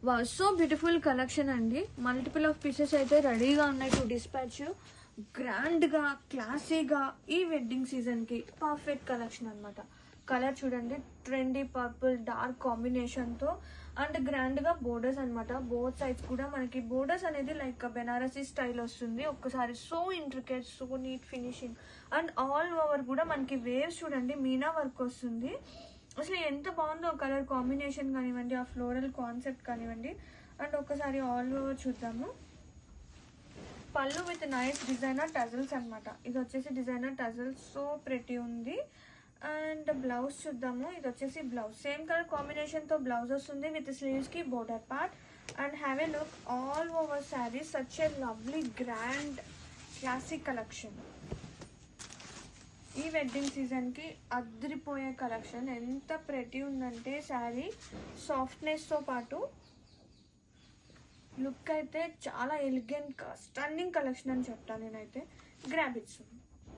వా so beautiful collection అండి. Multiple of pieces అయితే రెడీగా ఉన్నాయి టు డిస్పాచ్. గ్రాండ్గా క్లాసీగా ఈ వెడ్డింగ్ సీజన్కి పర్ఫెక్ట్ కలెక్షన్ అనమాట. కలర్ చూడండి, ట్రెండీ పర్పుల్ డార్క్ కాంబినేషన్తో అండ్ గ్రాండ్గా బోర్డర్స్ అనమాట. బోత్ సైడ్స్ కూడా మనకి బోర్డర్స్ అనేది లైక్ బెనారసీ స్టైల్ వస్తుంది. ఒక్కసారి so intricate, so neat finishing and all over కూడా మనకి వేవ్స్ చూడండి మీనా వర్క్ వస్తుంది. అసలు ఎంత బాగుందో కలర్ కాంబినేషన్ కానివ్వండి, ఆ ఫ్లోరల్ కాన్సెప్ట్ కానివ్వండి. అండ్ ఒకసారి ఆల్ ఓవర్ చూద్దాము. పళ్ళు విత్ నైస్ డిజైనర్ టజల్స్ అనమాట. ఇది వచ్చేసి డిజైనర్ టజల్స్, సో ప్రెటీ ఉంది. అండ్ బ్లౌజ్ చూద్దాము. ఇది వచ్చేసి బ్లౌజ్ సేమ్ కలర్ కాంబినేషన్తో బ్లౌజ్ వస్తుంది విత్ స్లీవ్స్కి border part. And have a look all over sari. Such a lovely grand classic collection. ఈ వెడ్డింగ్ సీజన్కి అదిరిపోయే కలెక్షన్. ఎంత ప్రెటీ ఉందంటే శారీ సాఫ్ట్నెస్తో పాటు లుక్ అయితే చాలా ఎలిగెంట్ స్టన్నింగ్ కలెక్షన్ అని చెప్తాను నేనైతే. Grab it's.